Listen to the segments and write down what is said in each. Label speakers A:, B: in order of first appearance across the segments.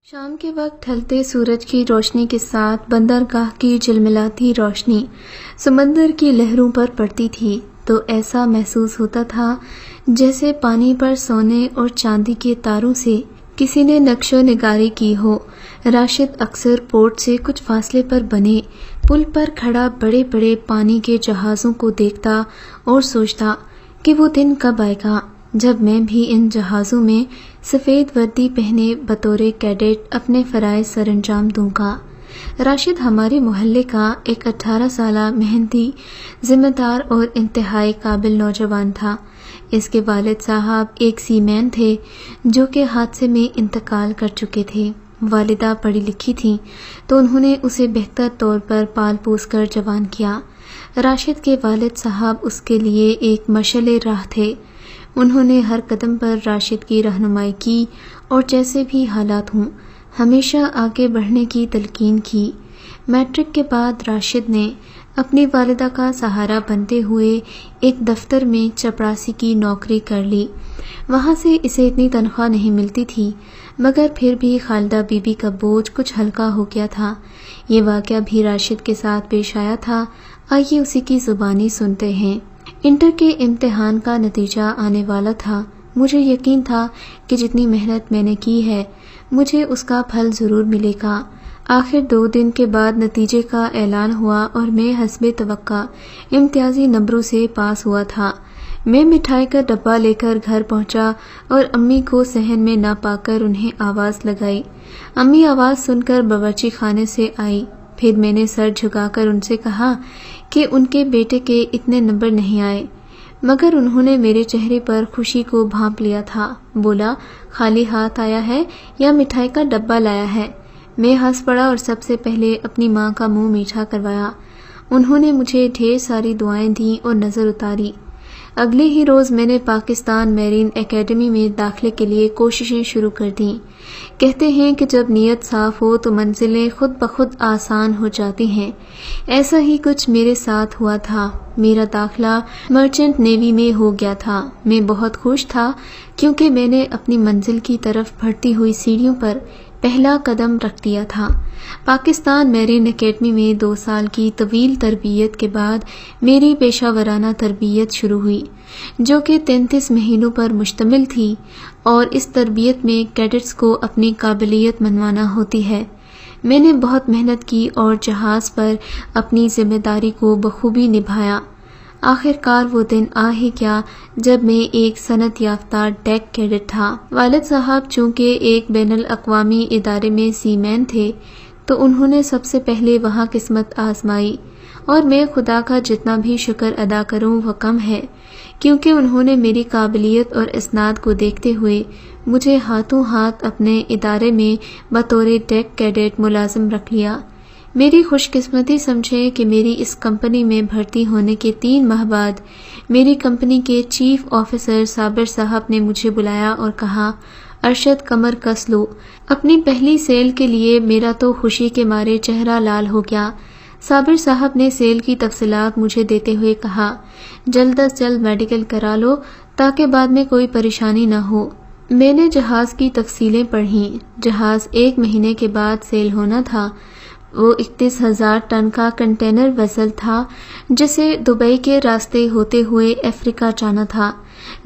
A: شام کے وقت ڈھلتے سورج کی روشنی کے ساتھ بندرگاہ کی جلملاتی روشنی سمندر کی لہروں پر پڑتی تھی تو ایسا محسوس ہوتا تھا جیسے پانی پر سونے اور چاندی کے تاروں سے کسی نے نقش و نگاری کی ہو۔ راشد اکثر پورٹ سے کچھ فاصلے پر بنے پل پر کھڑا بڑے بڑے پانی کے جہازوں کو دیکھتا اور سوچتا کہ وہ دن کب آئے گا جب میں بھی ان جہازوں میں سفید وردی پہنے بطور کیڈٹ اپنے فرائض سر انجام دوں گا۔ راشد ہمارے محلے کا ایک 18 سالہ محنتی، ذمہ دار اور انتہائی قابل نوجوان تھا۔ اس کے والد صاحب ایک سی مین تھے جو کہ حادثے میں انتقال کر چکے تھے۔ والدہ پڑھی لکھی تھیں تو انہوں نے اسے بہتر طور پر پال پوس کر جوان کیا۔ راشد کے والد صاحب اس کے لیے ایک مشعل راہ تھے۔ انہوں نے ہر قدم پر راشد کی رہنمائی کی اور جیسے بھی حالات ہوں ہمیشہ آگے بڑھنے کی تلقین کی۔ میٹرک کے بعد راشد نے اپنی والدہ کا سہارا بنتے ہوئے ایک دفتر میں چپراسی کی نوکری کر لی۔ وہاں سے اسے اتنی تنخواہ نہیں ملتی تھی مگر پھر بھی خالدہ بی بی کا بوجھ کچھ ہلکا ہو گیا تھا۔ یہ واقعہ بھی راشد کے ساتھ پیش آیا تھا، آئیے اسی کی زبانی سنتے ہیں۔ انٹر کے امتحان کا نتیجہ آنے والا تھا۔ مجھے یقین تھا کہ جتنی محنت میں نے کی ہے مجھے اس کا پھل ضرور ملے گا۔ آخر 2 دن کے بعد نتیجے کا اعلان ہوا اور میں حسب توقع امتیازی نمبروں سے پاس ہوا تھا۔ میں مٹھائی کا ڈبہ لے کر گھر پہنچا اور امی کو صحن میں نہ پا کر انہیں آواز لگائی۔ امی آواز سن کر باورچی خانے سے آئی۔ پھر میں نے سر جھکا کر ان سے کہا کہ ان کے بیٹے کے اتنے نمبر نہیں آئے، مگر انہوں نے میرے چہرے پر خوشی کو بھانپ لیا تھا۔ بولا، خالی ہاتھ آیا ہے یا مٹھائی کا ڈبہ لایا ہے؟ میں ہنس پڑا اور سب سے پہلے اپنی ماں کا منہ میٹھا کروایا۔ انہوں نے مجھے ڈھیر ساری دعائیں دیں اور نظر اتاری۔ اگلے ہی روز میں نے پاکستان میرین اکیڈمی میں داخلے کے لیے کوششیں شروع کر دیں۔ کہتے ہیں کہ جب نیت صاف ہو تو منزلیں خود بخود آسان ہو جاتی ہیں۔ ایسا ہی کچھ میرے ساتھ ہوا تھا۔ میرا داخلہ مرچنٹ نیوی میں ہو گیا تھا۔ میں بہت خوش تھا کیونکہ میں نے اپنی منزل کی طرف بڑھتی ہوئی سیڑھیوں پر پہلا قدم رکھ دیا تھا۔ پاکستان میرین اکیڈمی میں 2 سال کی طویل تربیت کے بعد میری پیشہ ورانہ تربیت شروع ہوئی جو کہ 33 مہینوں پر مشتمل تھی، اور اس تربیت میں کیڈٹس کو اپنی قابلیت منوانا ہوتی ہے۔ میں نے بہت محنت کی اور جہاز پر اپنی ذمہ داری کو بخوبی نبھایا۔ آخر کار وہ دن آ ہی گیا جب میں ایک صنعت یافتہ ڈیک کیڈٹ تھا۔ والد صاحب چونکہ ایک بین الاقوامی ادارے میں سی مین تھے تو انہوں نے سب سے پہلے وہاں قسمت آزمائی، اور میں خدا کا جتنا بھی شکر ادا کروں وہ کم ہے، کیونکہ انہوں نے میری قابلیت اور اسناد کو دیکھتے ہوئے مجھے ہاتھوں ہاتھ اپنے ادارے میں بطور ڈیک کیڈٹ ملازم رکھ لیا۔ میری خوش قسمتی سمجھے کہ میری اس کمپنی میں بھرتی ہونے کے 3 ماہ بعد میری کمپنی کے چیف آفیسر صابر صاحب نے مجھے بلایا اور کہا، ارشد کمر کس لو۔ اپنی پہلی سیل کے لیے میرا تو خوشی کے مارے چہرہ لال ہو گیا۔ صابر صاحب نے سیل کی تفصیلات مجھے دیتے ہوئے کہا، جلد از جلد میڈیکل کرا لو تاکہ بعد میں کوئی پریشانی نہ ہو۔ میں نے جہاز کی تفصیلیں پڑھیں۔ جہاز 1 مہینے کے بعد سیل ہونا تھا۔ وہ 31,000 ٹن کا کنٹینر ویسل تھا جسے دبئی کے راستے ہوتے ہوئے افریقہ جانا تھا۔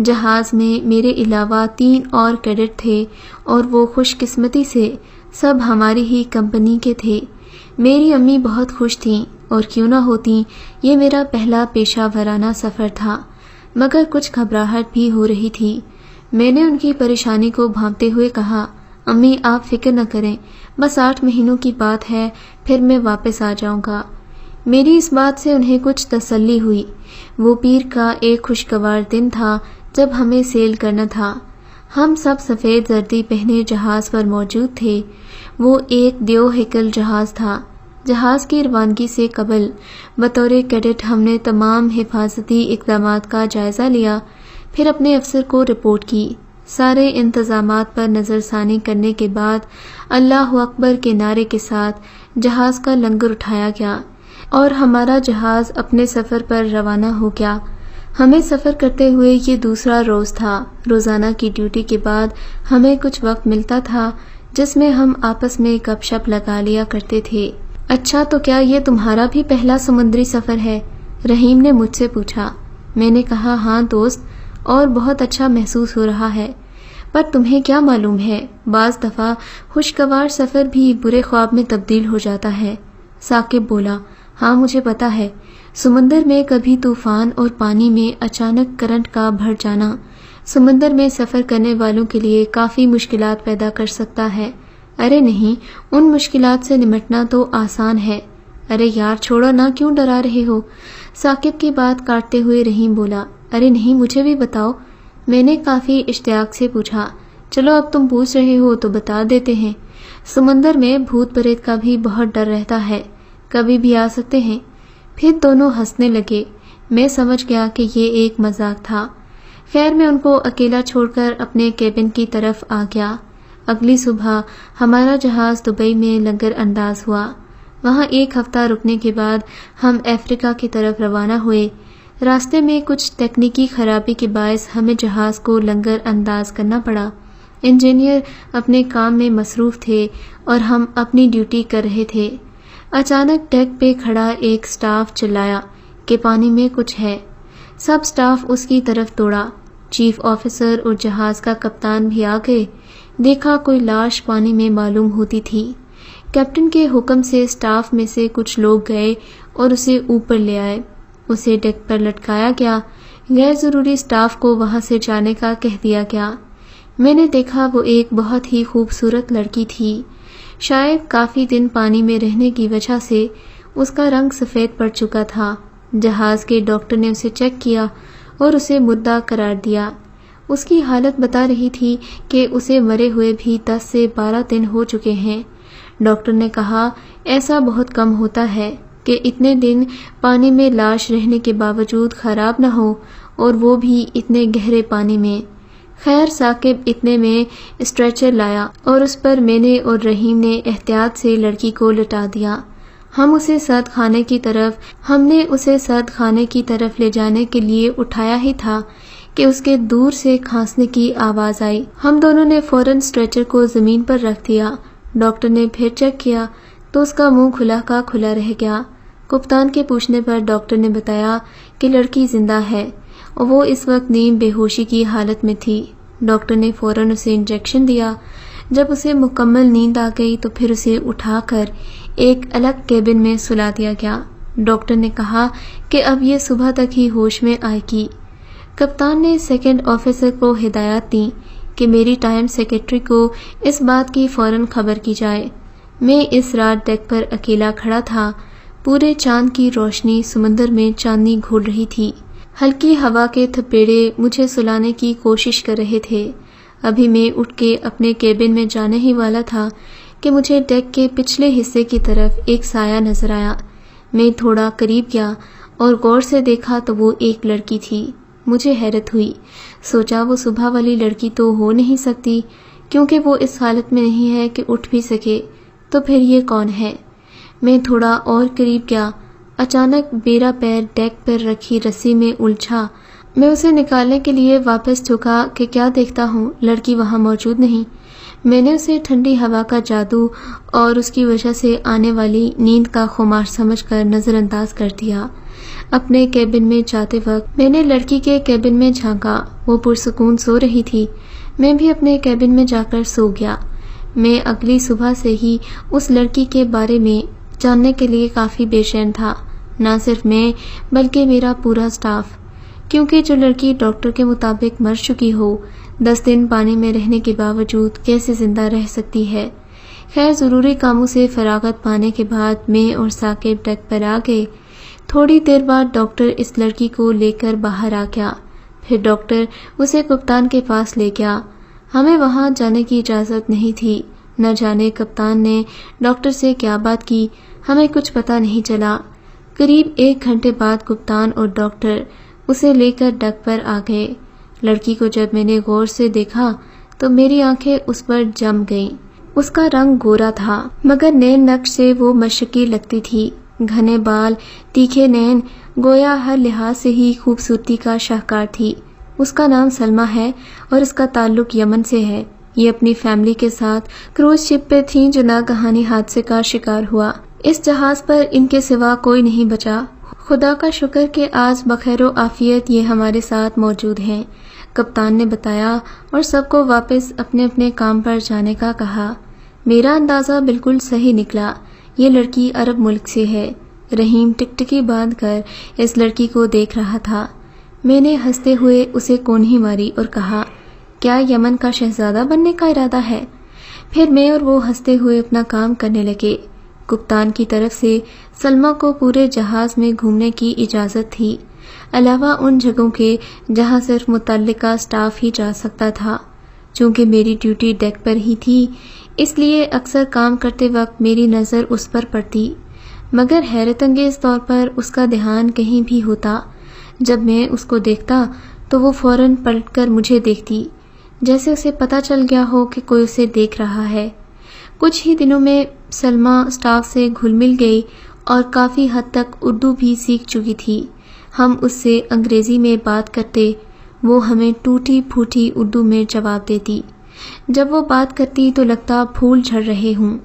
A: جہاز میں میرے علاوہ 3 اور کیڈٹ تھے اور وہ خوش قسمتی سے سب ہماری ہی کمپنی کے تھے۔ میری امی بہت خوش تھیں، اور کیوں نہ ہوتی، یہ میرا پہلا پیشہ ورانہ سفر تھا، مگر کچھ گھبراہٹ بھی ہو رہی تھی۔ میں نے ان کی پریشانی کو بھانپتے ہوئے کہا، امی آپ فکر نہ کریں، بس 8 مہینوں کی بات ہے، پھر میں واپس آ جاؤں گا۔ میری اس بات سے انہیں کچھ تسلی ہوئی۔ وہ پیر کا ایک خوشگوار دن تھا جب ہمیں سیل کرنا تھا۔ ہم سب سفید زردی پہنے جہاز پر موجود تھے۔ وہ ایک دیو ہیکل جہاز تھا۔ جہاز کی روانگی سے قبل بطور کیڈٹ ہم نے تمام حفاظتی اقدامات کا جائزہ لیا، پھر اپنے افسر کو رپورٹ کی۔ سارے انتظامات پر نظر ثانی کرنے کے بعد اللہ اکبر کے نعرے کے ساتھ جہاز کا لنگر اٹھایا گیا اور ہمارا جہاز اپنے سفر پر روانہ ہو گیا۔ ہمیں سفر کرتے ہوئے یہ دوسرا روز تھا۔ روزانہ کی ڈیوٹی کے بعد ہمیں کچھ وقت ملتا تھا جس میں ہم آپس میں گپ شپ لگا لیا کرتے تھے۔ اچھا، تو کیا یہ تمہارا بھی پہلا سمندری سفر ہے؟ رحیم نے مجھ سے پوچھا۔ میں نے کہا ہاں دوست، اور بہت اچھا محسوس ہو رہا ہے، پر تمہیں کیا معلوم ہے، بعض دفعہ خوشگوار سفر بھی برے خواب میں تبدیل ہو جاتا ہے۔ ثاقب بولا، ہاں مجھے پتا ہے، سمندر میں کبھی طوفان اور پانی میں اچانک کرنٹ کا بڑھ جانا سمندر میں سفر کرنے والوں کے لیے کافی مشکلات پیدا کر سکتا ہے۔ ارے نہیں، ان مشکلات سے نمٹنا تو آسان ہے۔ ارے یار چھوڑو نا، کیوں ڈرا رہے ہو؟ ثاقب کی بات کاٹتے ہوئے رحیم بولا، ارے نہیں، مجھے بھی بتاؤ۔ میں نے کافی اشتیاق سے پوچھا۔ چلو اب تم پوچھ رہے ہو تو بتا دیتے ہیں۔ سمندر میں بھوت پریت کا بھی بہت ڈر رہتا ہے، کبھی بھی آ سکتے ہیں۔ پھر دونوں ہنسنے لگے۔ میں سمجھ گیا کہ یہ ایک مذاق تھا۔ خیر میں ان کو اکیلا چھوڑ کر اپنے کیبن کی طرف آ گیا۔ اگلی صبح ہمارا جہاز دبئی میں لنگر انداز ہوا۔ وہاں ایک ہفتہ رکنے کے بعد ہم افریقہ کی طرف روانہ ہوئے۔ راستے میں کچھ تکنیکی خرابی کے باعث ہمیں جہاز کو لنگر انداز کرنا پڑا۔ انجینئر اپنے کام میں مصروف تھے اور ہم اپنی ڈیوٹی کر رہے تھے۔ اچانک ڈیک پہ کھڑا ایک سٹاف چلایا کہ پانی میں کچھ ہے۔ سب سٹاف اس کی طرف دوڑا۔ چیف آفیسر اور جہاز کا کپتان بھی آ گئے۔ دیکھا کوئی لاش پانی میں معلوم ہوتی تھی۔ کیپٹن کے حکم سے سٹاف میں سے کچھ لوگ گئے اور اسے اوپر لے آئے۔ اسے ڈیک پر لٹکایا گیا۔ غیر ضروری سٹاف کو وہاں سے جانے کا کہہ دیا گیا۔ میں نے دیکھا وہ ایک بہت ہی خوبصورت لڑکی تھی۔ شاید کافی دن پانی میں رہنے کی وجہ سے اس کا رنگ سفید پڑ چکا تھا۔ جہاز کے ڈاکٹر نے اسے چیک کیا اور اسے مردہ قرار دیا۔ اس کی حالت بتا رہی تھی کہ اسے مرے ہوئے بھی 10 سے 12 دن ہو چکے ہیں۔ ڈاکٹر نے کہا ایسا بہت کم ہوتا ہے کہ اتنے دن پانی میں لاش رہنے کے باوجود خراب نہ ہو، اور وہ بھی اتنے گہرے پانی میں۔ خیر ثاقب اتنے میں اسٹریچر لایا اور اس پر میں نے اور رحیم نے احتیاط سے لڑکی کو لٹا دیا۔ ہم نے اسے سرد خانے کی طرف لے جانے کے لیے اٹھایا ہی تھا کہ اس کے دور سے کھانسنے کی آواز آئی۔ ہم دونوں نے فوراً اسٹریچر کو زمین پر رکھ دیا۔ ڈاکٹر نے پھر چیک کیا تو اس کا منہ کھلا کا کھلا رہ گیا۔ کپتان کے پوچھنے پر ڈاکٹر نے بتایا کہ لڑکی زندہ ہے اور وہ اس وقت نیم بے ہوشی کی حالت میں تھی۔ ڈاکٹر نے فوراً اسے انجیکشن دیا۔ جب اسے مکمل نیند آ گئی تو پھر اسے اٹھا کر ایک الگ کیبن میں سلا دیا گیا۔ ڈاکٹر نے کہا کہ اب یہ صبح تک ہی ہوش میں آئے گی۔ کپتان نے سیکنڈ آفیسر کو ہدایات دیں کہ میری ٹائم سیکرٹری کو اس بات کی فوراً خبر کی جائے۔ میں اس رات ڈیک پر اکیلا کھڑا تھا۔ پورے چاند کی روشنی سمندر میں چاندنی گھول رہی تھی۔ ہلکی ہوا کے تھپیڑے مجھے سلانے کی کوشش کر رہے تھے۔ ابھی میں اٹھ کے اپنے کیبن میں جانے ہی والا تھا کہ مجھے ڈیک کے پچھلے حصے کی طرف ایک سایہ نظر آیا۔ میں تھوڑا قریب گیا اور غور سے دیکھا تو وہ ایک لڑکی تھی۔ مجھے حیرت ہوئی۔ سوچا وہ صبح والی لڑکی تو ہو نہیں سکتی، کیونکہ وہ اس حالت میں نہیں ہے کہ اٹھ بھی سکے، تو پھر یہ کون ہے؟ میں تھوڑا اور قریب گیا۔ اچانک میرا پیر ڈیک پر رکھی رسی میں الجھا۔ میں اسے نکالنے کے لیے واپس جھکا کہ کیا دیکھتا ہوں، لڑکی وہاں موجود نہیں۔ میں نے اسے ٹھنڈی ہوا کا جادو اور اس کی وجہ سے آنے والی نیند کا خمار سمجھ کر نظر انداز کر دیا۔ اپنے کیبن میں جاتے وقت میں نے لڑکی کے کیبن میں جھانکا۔ وہ پرسکون سو رہی تھی۔ میں بھی اپنے کیبن میں جا کر سو گیا۔ میں اگلی صبح سے ہی اس لڑکی کے بارے میں جاننے کے لیے کافی بے چین تھا، نہ صرف میں بلکہ میرا پورا سٹاف، کیونکہ جو لڑکی ڈاکٹر کے مطابق مر چکی ہو، 10 دن پانی میں رہنے کے باوجود کیسے زندہ رہ سکتی ہے؟ خیر ضروری کاموں سے فراغت پانے کے بعد میں اور ثاقب ڈیک پر آ گئے۔ تھوڑی دیر بعد ڈاکٹر اس لڑکی کو لے کر باہر آ گیا۔ پھر ڈاکٹر اسے کپتان کے پاس لے گیا۔ ہمیں وہاں جانے کی اجازت نہیں تھی۔ نہ جانے کپتان نے ڈاکٹر سے کیا بات کی، ہمیں کچھ پتہ نہیں چلا۔ قریب 1 گھنٹے بعد کپتان اور ڈاکٹر اسے لے کر ڈیک پر آ گئے۔ لڑکی کو جب میں نے غور سے دیکھا تو میری آنکھیں اس پر جم گئیں۔ اس کا رنگ گورا تھا، مگر نین نقش سے وہ مشرقی لگتی تھی۔ گھنے بال، تیکھے نین، گویا ہر لحاظ سے ہی خوبصورتی کا شاہکار تھی۔ اس کا نام سلمیٰ ہے اور اس کا تعلق یمن سے ہے۔ یہ اپنی فیملی کے ساتھ کروز شپ پہ تھیں جو ناگہانی حادثے کا شکار ہوا۔ اس جہاز پر ان کے سوا کوئی نہیں بچا۔ خدا کا شکر کہ آج بخیر و عافیت یہ ہمارے ساتھ موجود ہیں، کپتان نے بتایا اور سب کو واپس اپنے اپنے کام پر جانے کا کہا۔ میرا اندازہ بالکل صحیح نکلا، یہ لڑکی عرب ملک سے ہے۔ رحیم ٹکٹکی باندھ کر اس لڑکی کو دیکھ رہا تھا۔ میں نے ہنستے ہوئے اسے کونہی ماری اور کہا، کیا یمن کا شہزادہ بننے کا ارادہ ہے؟ پھر میں اور وہ ہنستے ہوئے اپنا کام کرنے لگے۔ کپتان کی طرف سے سلمیٰ کو پورے جہاز میں گھومنے کی اجازت تھی، علاوہ ان جگہوں کے جہاں صرف متعلقہ سٹاف ہی جا سکتا تھا۔ چونکہ میری ڈیوٹی ڈیک پر ہی تھی، اس لیے اکثر کام کرتے وقت میری نظر اس پر پڑتی، مگر حیرت انگیز طور پر اس کا دھیان کہیں بھی ہوتا۔ جب میں اس کو دیکھتا تو وہ فوراً پلٹ کر مجھے دیکھتی، جیسے اسے پتہ چل گیا ہو کہ کوئی اسے دیکھ رہا ہے۔ کچھ ہی دنوں میں سلمیٰ سٹاف سے گھل مل گئی اور کافی حد تک اردو بھی سیکھ چکی تھی۔ ہم اس سے انگریزی میں بات کرتے، وہ ہمیں ٹوٹی پھوٹی اردو میں جواب دیتی۔ جب وہ بات کرتی تو لگتا پھول جھڑ رہے ہوں۔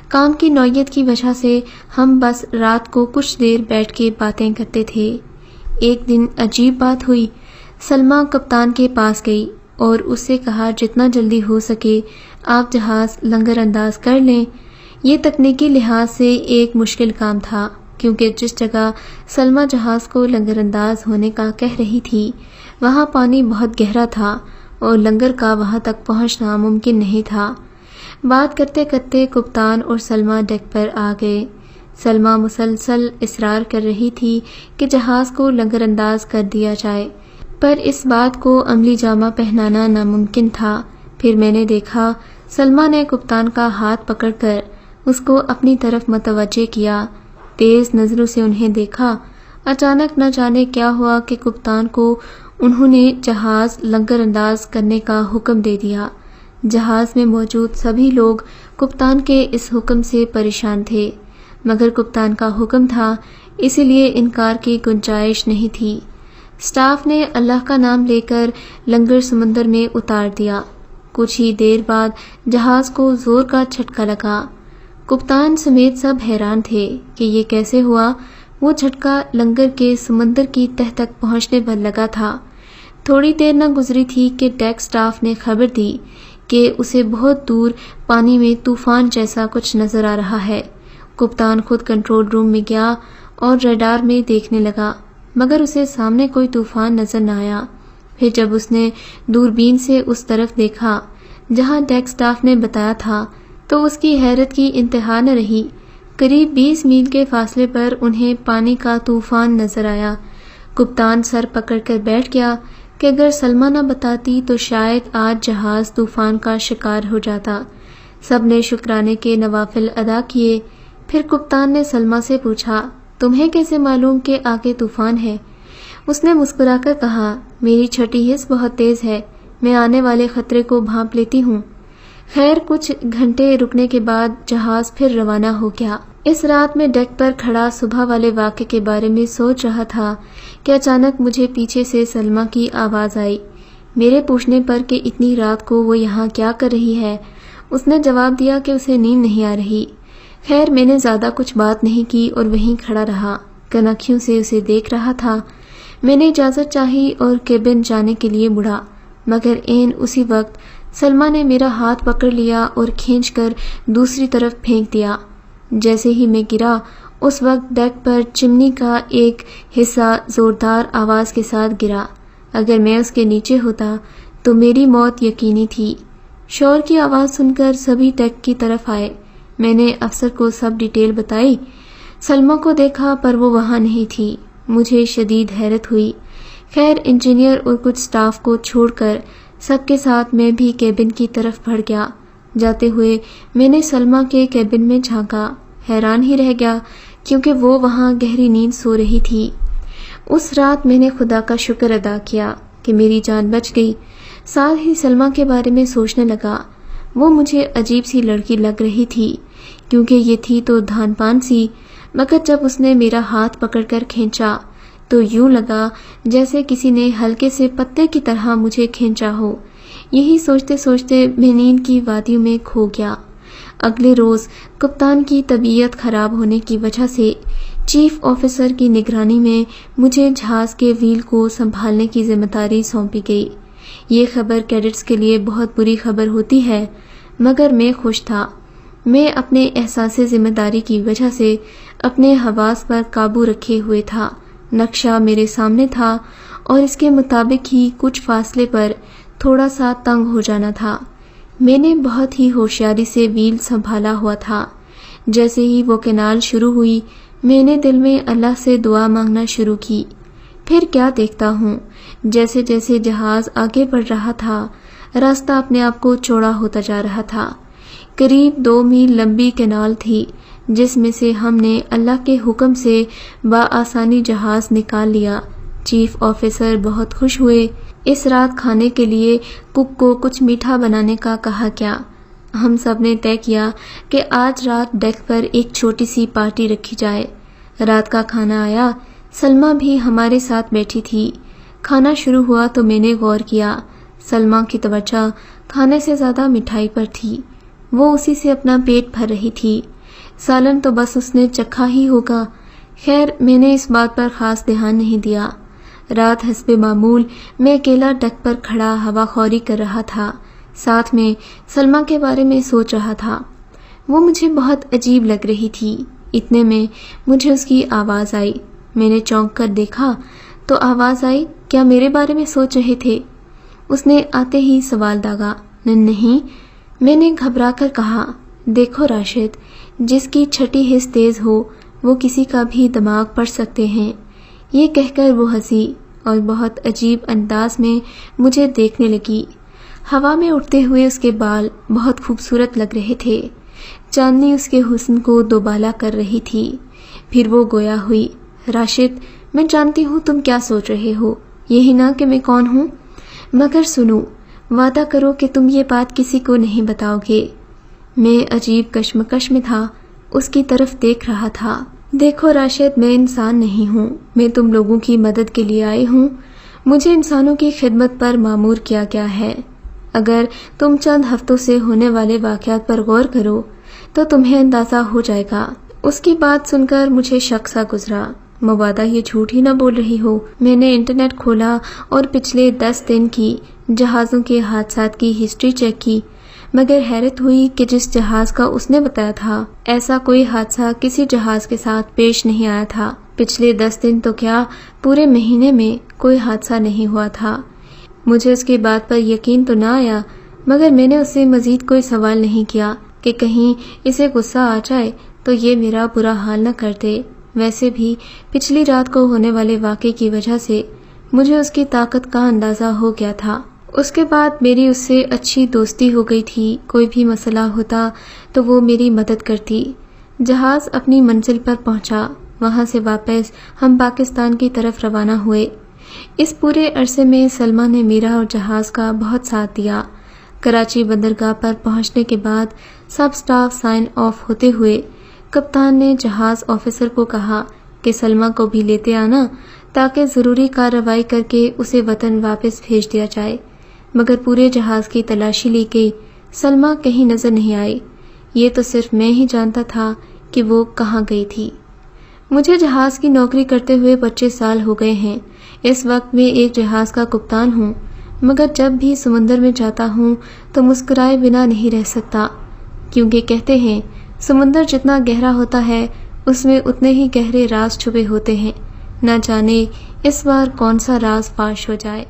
A: کام کی نوعیت کی وجہ سے ہم بس رات کو کچھ دیر بیٹھ کے باتیں کرتے تھے۔ ایک دن عجیب بات ہوئی۔ سلمیٰ کپتان کے پاس گئی اور اس سے کہا جتنا جلدی ہو سکے آپ جہاز لنگر انداز کر لیں۔ یہ تکنیکی لحاظ سے ایک مشکل کام تھا، کیونکہ جس جگہ سلمیٰ جہاز کو لنگر انداز ہونے کا کہہ رہی تھی وہاں پانی بہت گہرا تھا اور لنگر کا وہاں تک پہنچنا ممکن نہیں تھا۔ بات کرتے کرتے کپتان اور سلمیٰ ڈیک پر آ گئے۔ سلمیٰ مسلسل اصرار کر رہی تھی کہ جہاز کو لنگر انداز کر دیا جائے، پر اس بات کو عملی جامہ پہنانا ناممکن تھا۔ پھر میں نے دیکھا سلمیٰ نے کپتان کا ہاتھ پکڑ کر اس کو اپنی طرف متوجہ کیا۔ تیز نظروں سے انہیں دیکھا۔ اچانک نہ جانے کیا ہوا کہ کپتان کو انہوں نے جہاز لنگر انداز کرنے کا حکم دے دیا۔ جہاز میں موجود سبھی لوگ کپتان کے اس حکم سے پریشان تھے، مگر کپتان کا حکم تھا، اسی لیے انکار کی گنجائش نہیں تھی۔ سٹاف نے اللہ کا نام لے کر لنگر سمندر میں اتار دیا۔ کچھ ہی دیر بعد جہاز کو زور کا جھٹکا لگا۔ کپتان سمیت سب حیران تھے کہ یہ کیسے ہوا۔ وہ جھٹکا لنگر کے سمندر کی تہہ تک پہنچنے پر لگا تھا۔ تھوڑی دیر نہ گزری تھی کہ ڈیک سٹاف نے خبر دی کہ اسے بہت دور پانی میں طوفان جیسا کچھ نظر آ رہا ہے۔ کپتان خود کنٹرول روم میں گیا اور ریڈار میں دیکھنے لگا، مگر اسے سامنے کوئی طوفان نظر نہ آیا۔ پھر جب اس نے دوربین سے اس طرف دیکھا جہاں ڈیک سٹاف نے بتایا تھا تو اس کی حیرت کی انتہا نہ رہی۔ قریب 20 میل کے فاصلے پر انہیں پانی کا طوفان نظر آیا۔ کپتان سر پکڑ کر بیٹھ گیا کہ اگر سلمیٰ نہ بتاتی تو شاید آج جہاز طوفان کا شکار ہو جاتا۔ سب نے شکرانے کے نوافل ادا کیے۔ پھر کپتان نے سلمیٰ سے پوچھا، تمہیں کیسے معلوم کہ آگے طوفان ہے؟ اس نے مسکرا کر کہا، میری چھٹی حس بہت تیز ہے، میں آنے والے خطرے کو بھانپ لیتی ہوں۔ خیر کچھ گھنٹے رکنے کے بعد جہاز پھر روانہ ہو گیا۔ اس رات میں ڈیک پر کھڑا صبح والے واقعے کے بارے میں سوچ رہا تھا کہ اچانک مجھے پیچھے سے سلمیٰ کی آواز آئی۔ میرے پوچھنے پر کہ اتنی رات کو وہ یہاں کیا کر رہی ہے، اس نے جواب دیا کہ اسے نیند نہیں آ رہی۔ خیر میں نے زیادہ کچھ بات نہیں کی اور وہیں کھڑا رہا، کنکھیوں سے اسے دیکھ رہا تھا۔ میں نے اجازت چاہی اور کیبن جانے کے لیے مڑا، مگر عین اسی وقت سلمیٰ نے میرا ہاتھ پکڑ لیا اور کھینچ کر دوسری طرف پھینک دیا۔ جیسے ہی میں گرا اس وقت ڈیک پر چمنی کا ایک حصہ زوردار آواز کے ساتھ گرا۔ اگر میں اس کے نیچے ہوتا تو میری موت یقینی تھی۔ شور کی آواز سن کر سبھی ڈیک کی طرف آئے۔ میں نے افسر کو سب ڈیٹیل بتائی۔ سلمیٰ کو دیکھا پر وہ وہاں نہیں تھی۔ مجھے شدید حیرت ہوئی۔ خیر انجینئر اور کچھ سٹاف کو چھوڑ کر سب کے ساتھ میں بھی کیبن کی طرف بڑھ گیا۔ جاتے ہوئے میں نے سلمیٰ کے کیبن میں جھانکا، حیران ہی رہ گیا کیونکہ وہ وہاں گہری نیند سو رہی تھی۔ اس رات میں نے خدا کا شکر ادا کیا کہ میری جان بچ گئی۔ ساتھ ہی سلمیٰ کے بارے میں سوچنے لگا۔ وہ مجھے عجیب سی لڑکی لگ رہی تھی کیونکہ یہ تھی تو دھان پان سی، مگر جب اس نے میرا ہاتھ پکڑ کر کھینچا تو یوں لگا جیسے کسی نے ہلکے سے پتے کی طرح مجھے کھینچا ہو۔ یہی سوچتے سوچتے میں نیند کی وادیوں میں کھو گیا۔ اگلے روز کپتان کی طبیعت خراب ہونے کی وجہ سے چیف آفیسر کی نگرانی میں مجھے جہاز کے وہیل کو سنبھالنے کی ذمہ داری سونپی گئی۔ یہ خبر کیڈٹس کے لیے بہت بری خبر ہوتی ہے، مگر میں خوش تھا۔ میں اپنے احساس ذمہ داری کی وجہ سے اپنے حواس پر قابو رکھے ہوئے تھا۔ نقشہ میرے سامنے تھا اور اس کے مطابق ہی کچھ فاصلے پر تھوڑا سا تنگ ہو جانا تھا۔ میں نے بہت ہی ہوشیاری سے وہیل سنبھالا ہوا تھا۔ جیسے ہی وہ کینال شروع ہوئی، میں نے دل میں اللہ سے دعا مانگنا شروع کی۔ پھر کیا دیکھتا ہوں، جیسے جیسے جہاز آگے بڑھ رہا تھا، راستہ اپنے آپ کو چوڑا ہوتا جا رہا تھا۔ قریب 2 میل لمبی کینال تھی، جس میں سے ہم نے اللہ کے حکم سے بآسانی جہاز نکال لیا۔ چیف آفیسر بہت خوش ہوئے۔ اس رات کھانے کے لیے کک کو کچھ میٹھا بنانے کا کہا گیا۔ ہم سب نے طے کیا کہ آج رات ڈیک پر ایک چھوٹی سی پارٹی رکھی جائے۔ رات کا کھانا آیا، سلمیٰ بھی ہمارے ساتھ بیٹھی تھی۔ کھانا شروع ہوا تو میں نے غور کیا، سلمیٰ کی توجہ کھانے سے زیادہ مٹھائی پر تھی۔ وہ اسی سے اپنا پیٹ بھر رہی تھی۔ سالن تو بس اس نے چکھا ہی ہوگا۔ خیر، میں نے اس بات پر خاص دھیان نہیں دیا۔ رات حسب معمول میں اکیلا ڈیک پر کھڑا ہوا خوری کر رہا تھا، ساتھ میں سلمیٰ کے بارے میں سوچ رہا تھا۔ وہ مجھے بہت عجیب لگ رہی تھی۔ اتنے میں مجھے اس کی آواز آئی۔ میں نے چونک کر دیکھا تو آواز آئی، کیا میرے بارے میں سوچ رہے تھے؟ اس نے آتے ہی سوال داغا۔ نہیں، میں نے گھبرا کر کہا، دیکھو راشد، جس کی چھٹی حس تیز ہو وہ کسی کا بھی دماغ پڑھ سکتے ہیں۔ یہ کہہ کر وہ ہنسی اور بہت عجیب انداز میں مجھے دیکھنے لگی۔ ہوا میں اٹھتے ہوئے اس کے بال بہت خوبصورت لگ رہے تھے۔ چاندنی اس کے حسن کو دوبالا کر رہی تھی۔ پھر وہ گویا ہوئی، راشد، میں جانتی ہوں تم کیا سوچ رہے ہو، یہی نہ کہ میں کون ہوں، مگر سنو، وعدہ کرو کہ تم یہ بات کسی کو نہیں بتاؤ گے۔ میں عجیب کشمکش میں تھا، اس کی طرف دیکھ رہا تھا۔ دیکھو راشد، میں انسان نہیں ہوں، میں تم لوگوں کی مدد کے لیے آئی ہوں۔ مجھے انسانوں کی خدمت پر مامور کیا گیا ہے۔ اگر تم چند ہفتوں سے ہونے والے واقعات پر غور کرو تو تمہیں اندازہ ہو جائے گا۔ اس کی بات سن کر مجھے شک سا گزرا۔ مبادہ یہ جھوٹ ہی نہ بول رہی ہو۔ میں نے انٹرنیٹ کھولا اور پچھلے 10 دن کی جہازوں کے حادثات کی ہسٹری چیک کی، مگر حیرت ہوئی کہ جس جہاز کا اس نے بتایا تھا، ایسا کوئی حادثہ کسی جہاز کے ساتھ پیش نہیں آیا تھا۔ پچھلے 10 دن تو کیا، پورے مہینے میں کوئی حادثہ نہیں ہوا تھا۔ مجھے اس کی بات پر یقین تو نہ آیا، مگر میں نے اس سے مزید کوئی سوال نہیں کیا کہ کہیں اسے غصہ آ جائے تو یہ میرا برا حال نہ کر دے۔ ویسے بھی پچھلی رات کو ہونے والے واقعے کی وجہ سے مجھے اس کی طاقت کا اندازہ ہو گیا تھا۔ اس کے بعد میری اس سے اچھی دوستی ہو گئی تھی۔ کوئی بھی مسئلہ ہوتا تو وہ میری مدد کرتی۔ جہاز اپنی منزل پر پہنچا۔ وہاں سے واپس ہم پاکستان کی طرف روانہ ہوئے۔ اس پورے عرصے میں سلمیٰ نے میرا اور جہاز کا بہت ساتھ دیا۔ کراچی بندرگاہ پر پہنچنے کے بعد سب سٹاف سائن آف ہوتے ہوئے کپتان نے جہاز آفیسر کو کہا کہ سلمیٰ کو بھی لیتے آنا تاکہ ضروری کارروائی کر کے اسے وطن واپس بھیج دیا جائے، مگر پورے جہاز کی تلاشی لی گئی، سلمیٰ کہیں نظر نہیں آئی۔ یہ تو صرف میں ہی جانتا تھا کہ وہ کہاں گئی تھی۔ مجھے جہاز کی نوکری کرتے ہوئے 25 سال ہو گئے ہیں۔ اس وقت میں ایک جہاز کا کپتان ہوں، مگر جب بھی سمندر میں جاتا ہوں تو مسکرائے بنا نہیں رہ سکتا، کیونکہ کہتے ہیں سمندر جتنا گہرا ہوتا ہے اس میں اتنے ہی گہرے راز چھپے ہوتے ہیں۔ نہ جانے اس بار کون سا راز فاش ہو جائے۔